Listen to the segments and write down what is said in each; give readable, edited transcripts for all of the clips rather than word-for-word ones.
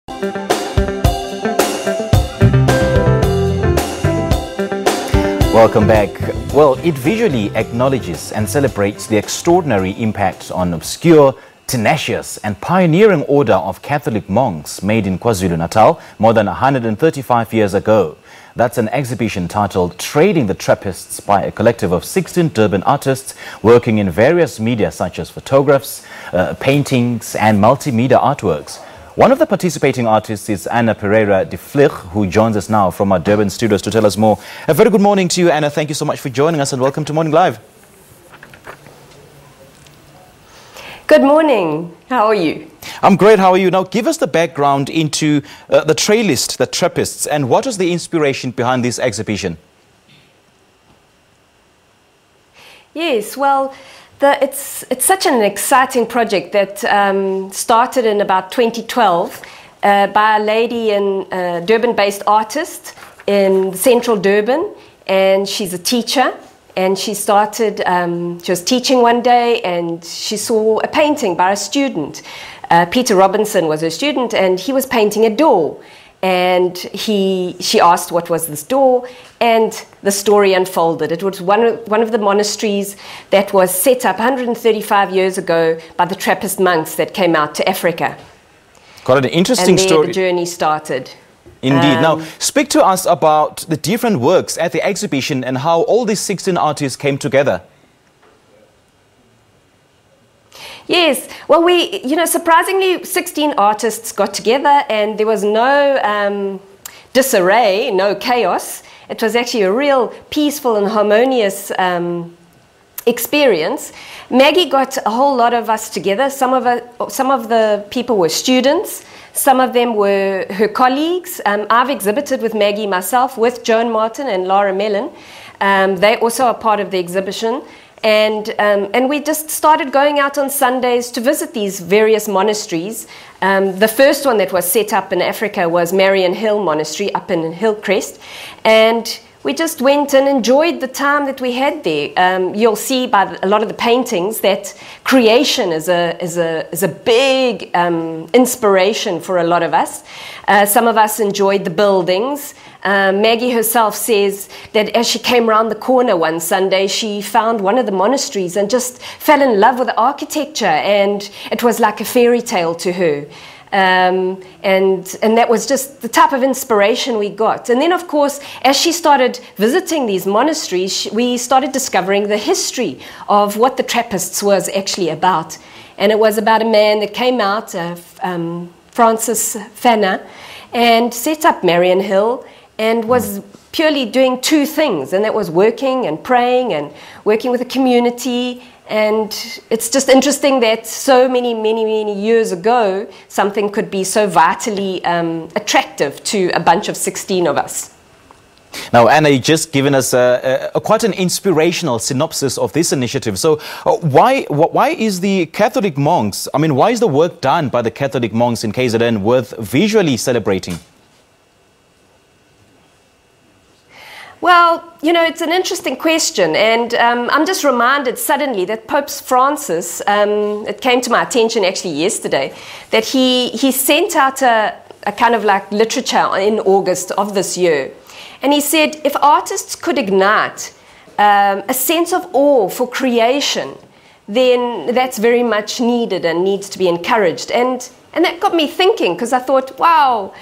Welcome back. Well, it visually acknowledges and celebrates the extraordinary impact on obscure, tenacious and pioneering order of Catholic monks made in KwaZulu-Natal more than 135 years ago. That's an exhibition titled Trailing the Trappists by a collective of 16 Durban artists working in various media such as photographs, paintings and multimedia artworks. One of the participating artists is Ana Pereira de Vlieg, who joins us now from our Durban studios to tell us more. A very good morning to you, Ana. Thank you so much for joining us and welcome to Morning Live. Good morning. How are you? I'm great. How are you? Now, give us the background into the Trailist, the Trappists, and what was the inspiration behind this exhibition? Yes, well, it's such an exciting project that started in about 2012 by a lady, Durban-based artist in central Durban, and she's a teacher. And she started, she was teaching one day and she saw a painting by a student. Peter Robinson was her student and he was painting a door. And she asked what was this door, and the story unfolded. It was one of the monasteries that was set up 135 years ago by the Trappist monks that came out to Africa. Quite an interesting story. And there the journey started. Indeed. Now, speak to us about the different works at the exhibition and how all these 16 artists came together. Yes, well, surprisingly, 16 artists got together and there was no disarray, no chaos. It was actually a real peaceful and harmonious experience. Maggie got a whole lot of us together. Some of the people were students. Some of them were her colleagues. I've exhibited with Maggie myself, with Joan Martin and Lara Mellon. They also are part of the exhibition. And we just started going out on Sundays to visit these various monasteries. The first one that was set up in Africa was Marion Hill Monastery up in Hillcrest. And we just went and enjoyed the time that we had there. You'll see by a lot of the paintings that creation is a big inspiration for a lot of us. Some of us enjoyed the buildings. Maggie herself says that as she came around the corner one Sunday, she found one of the monasteries and just fell in love with the architecture, and it was like a fairy tale to her. And that was just the type of inspiration we got. And then, of course, as she started visiting these monasteries, we started discovering the history of what the Trappists was actually about. And it was about a man that came out, Francis Fanna, and set up Marion Hill and was purely doing two things, and that was working and praying and working with the community. And it's just interesting that so many years ago, something could be so vitally attractive to a bunch of 16 of us. Now, Anna, you've just given us quite an inspirational synopsis of this initiative. So why is the Catholic monks, why is the work done by the Catholic monks in KZN worth visually celebrating? Well, it's an interesting question, and I'm just reminded suddenly that Pope Francis, it came to my attention actually yesterday, that he sent out a kind of like literature in August of this year. And he said, if artists could ignite a sense of awe for creation, then that's very much needed and needs to be encouraged. And that got me thinking, because I thought, wow,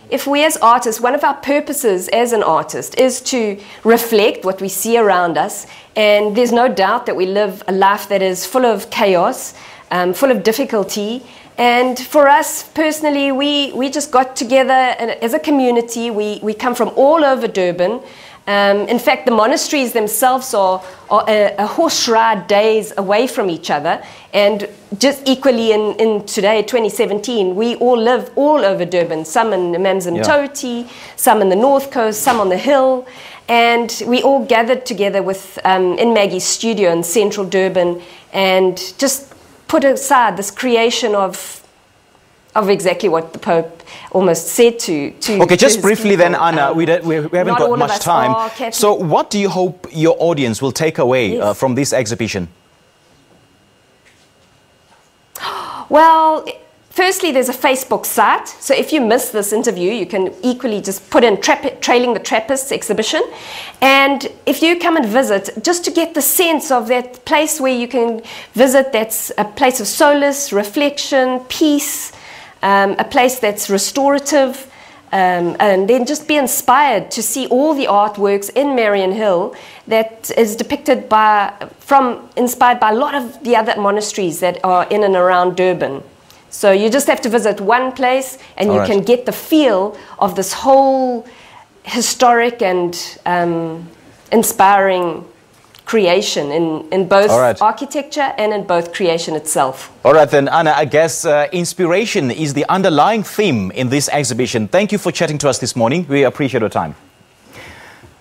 if we as artists, one of our purposes as an artist is to reflect what we see around us. And there's no doubt that we live a life that is full of chaos, full of difficulty. And for us personally, we just got together as a community. We come from all over Durban. In fact, the monasteries themselves are a horse ride days away from each other. And just equally in today, 2017, we all live all over Durban, some in Amanzimtoti, some in the North Coast, some on the hill. And we all gathered together in Maggie's studio in central Durban and just put aside this creation of exactly what the Pope almost said to Okay, just briefly people. then, Anna, we haven't got much time. So what do you hope your audience will take away from this exhibition? Well, Firstly, there's a Facebook site. So if you miss this interview, you can equally just put in Trailing the Trappists exhibition. And if you come and visit, just to get the sense of that place where you can visit, that's a place of solace, reflection, peace, a place that's restorative, and then just be inspired to see all the artworks in Marion Hill that is depicted inspired by a lot of the other monasteries that are in and around Durban. So you just have to visit one place and you can get the feel of this whole historic and inspiring creation in both architecture and in both creation itself. All right then, Ana, I guess inspiration is the underlying theme in this exhibition. Thank you for chatting to us this morning. We appreciate your time.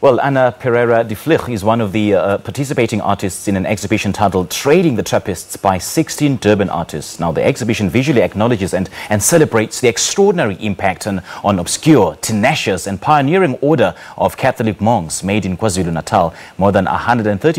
Well, Ana Pereira de Vlieg is one of the participating artists in an exhibition titled Trailing the Trappists by 16 Durban artists. Now, the exhibition visually acknowledges and celebrates the extraordinary impact on obscure, tenacious and pioneering order of Catholic monks made in KwaZulu-Natal. More than 130